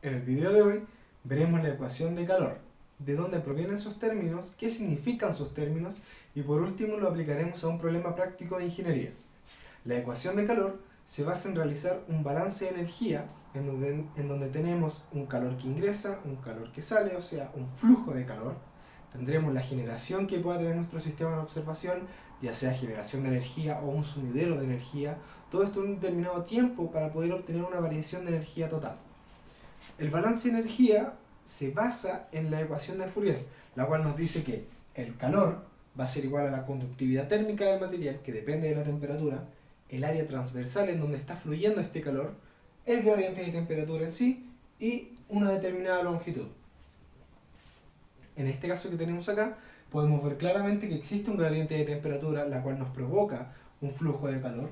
En el video de hoy veremos la ecuación de calor, de dónde provienen sus términos, qué significan sus términos y por último lo aplicaremos a un problema práctico de ingeniería. La ecuación de calor se basa en realizar un balance de energía en donde tenemos un calor que ingresa, un calor que sale, o sea, un flujo de calor. Tendremos la generación que pueda tener nuestro sistema de observación, ya sea generación de energía o un sumidero de energía, todo esto en un determinado tiempo para poder obtener una variación de energía total. El balance de energía se basa en la ecuación de Fourier, la cual nos dice que el calor va a ser igual a la conductividad térmica del material, que depende de la temperatura, el área transversal en donde está fluyendo este calor, el gradiente de temperatura en sí y una determinada longitud. En este caso que tenemos acá, podemos ver claramente que existe un gradiente de temperatura, la cual nos provoca un flujo de calor,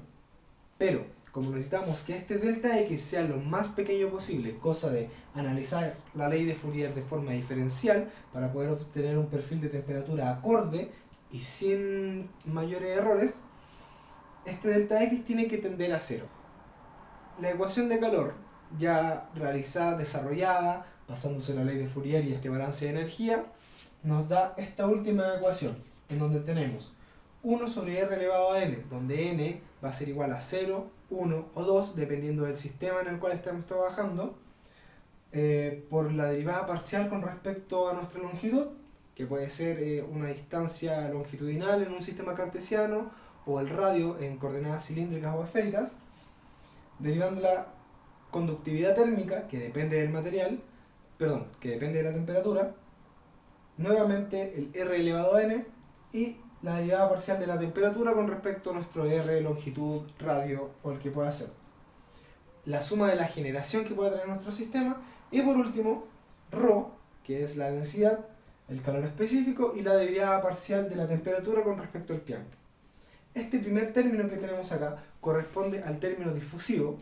pero como necesitamos que este delta X sea lo más pequeño posible, cosa de analizar la ley de Fourier de forma diferencial para poder obtener un perfil de temperatura acorde y sin mayores errores, este delta X tiene que tender a cero. La ecuación de calor, ya realizada, desarrollada, basándose en la ley de Fourier y este balance de energía, nos da esta última ecuación, en donde tenemos 1 sobre r elevado a n, donde n va a ser igual a 0, 1 o 2, dependiendo del sistema en el cual estamos trabajando, por la derivada parcial con respecto a nuestra longitud, que puede ser una distancia longitudinal en un sistema cartesiano, o el radio en coordenadas cilíndricas o esféricas, derivando la conductividad térmica, que depende del material, que depende de la temperatura, nuevamente el r elevado a n y la derivada parcial de la temperatura con respecto a nuestro r, longitud, radio o el que pueda ser. La suma de la generación que puede tener nuestro sistema y por último ρ, que es la densidad, el calor específico y la derivada parcial de la temperatura con respecto al tiempo. Este primer término que tenemos acá corresponde al término difusivo,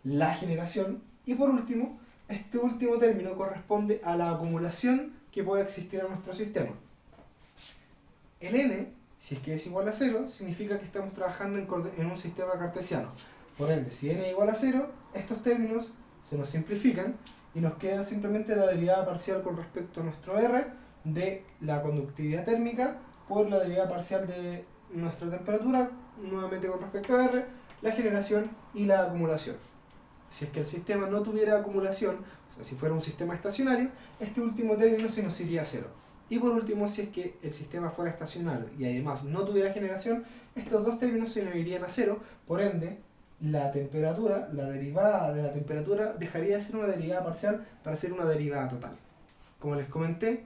la generación, y por último, este último término corresponde a la acumulación que puede existir en nuestro sistema. El n, si es que es igual a 0, significa que estamos trabajando en un sistema cartesiano. Por ende, si n es igual a 0, estos términos se nos simplifican y nos queda simplemente la derivada parcial con respecto a nuestro r de la conductividad térmica por la derivada parcial de nuestra temperatura, nuevamente con respecto a r, la generación y la acumulación. Si es que el sistema no tuviera acumulación, o sea, si fuera un sistema estacionario, este último término se nos iría a 0. Y por último, si es que el sistema fuera estacionario y además no tuviera generación, estos dos términos se nos irían a 0, por ende, la temperatura, la derivada de la temperatura, dejaría de ser una derivada parcial para ser una derivada total. Como les comenté,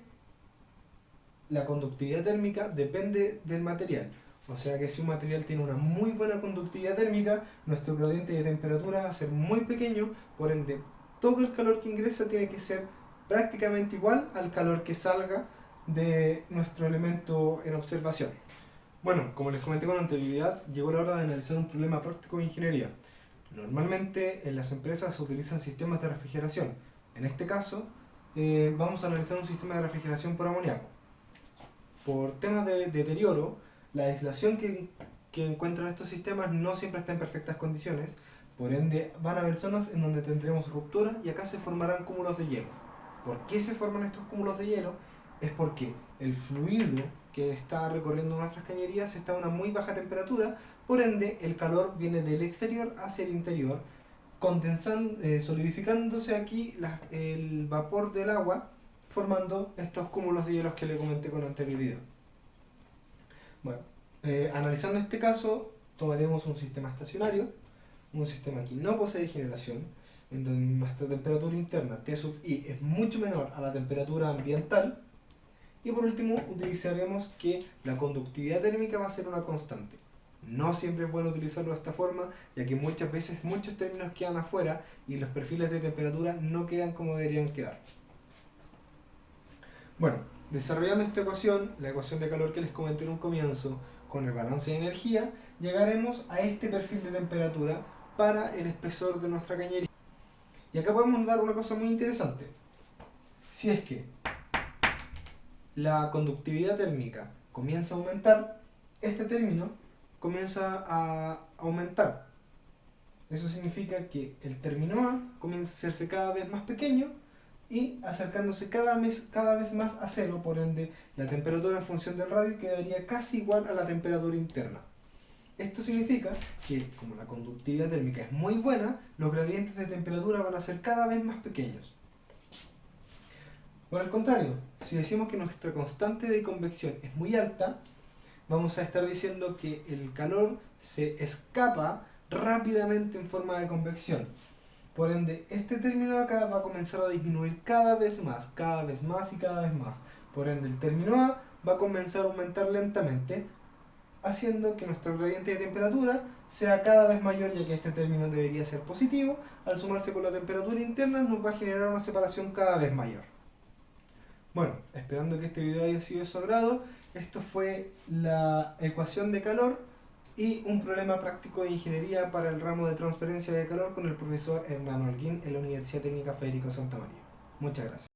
la conductividad térmica depende del material. O sea que si un material tiene una muy buena conductividad térmica, nuestro gradiente de temperatura va a ser muy pequeño, por ende todo el calor que ingresa tiene que ser prácticamente igual al calor que salga de nuestro elemento en observación. Bueno, como les comenté con anterioridad, llegó la hora de analizar un problema práctico de ingeniería. Normalmente en las empresas se utilizan sistemas de refrigeración. En este caso, vamos a analizar un sistema de refrigeración por amoníaco. Por temas de deterioro, la aislación que encuentran estos sistemas no siempre está en perfectas condiciones, por ende van a haber zonas en donde tendremos rupturas y acá se formarán cúmulos de hielo. ¿Por qué se forman estos cúmulos de hielo? Es porque el fluido que está recorriendo nuestras cañerías está a una muy baja temperatura, por ende el calor viene del exterior hacia el interior, condensando, solidificándose aquí el vapor del agua, formando estos cúmulos de hielos que le comenté con anterioridad. Bueno, analizando este caso, tomaremos un sistema estacionario, un sistema que no posee generación, en donde nuestra temperatura interna, T sub I, es mucho menor a la temperatura ambiental, y por último utilizaremos que la conductividad térmica va a ser una constante. No siempre es bueno utilizarlo de esta forma, ya que muchas veces muchos términos quedan afuera y los perfiles de temperatura no quedan como deberían quedar. Bueno, desarrollando esta ecuación, la ecuación de calor que les comenté en un comienzo, con el balance de energía, llegaremos a este perfil de temperatura para el espesor de nuestra cañería. Y acá podemos dar una cosa muy interesante. Si es que la conductividad térmica comienza a aumentar, este término comienza a aumentar. Eso significa que el término A comienza a hacerse cada vez más pequeño y acercándose cada vez más a cero, por ende la temperatura en función del radio quedaría casi igual a la temperatura interna. Esto significa que, como la conductividad térmica es muy buena, los gradientes de temperatura van a ser cada vez más pequeños. Por el contrario, si decimos que nuestra constante de convección es muy alta, vamos a estar diciendo que el calor se escapa rápidamente en forma de convección. Por ende, este término de acá va a comenzar a disminuir cada vez más y cada vez más. Por ende, el término A va a comenzar a aumentar lentamente, haciendo que nuestro gradiente de temperatura sea cada vez mayor, ya que este término debería ser positivo. Al sumarse con la temperatura interna nos va a generar una separación cada vez mayor. Bueno, esperando que este video haya sido de su agrado, esto fue la ecuación de calor y un problema práctico de ingeniería para el ramo de transferencia de calor con el profesor Hernán Holguín en la Universidad Técnica Federico Santa María. Muchas gracias.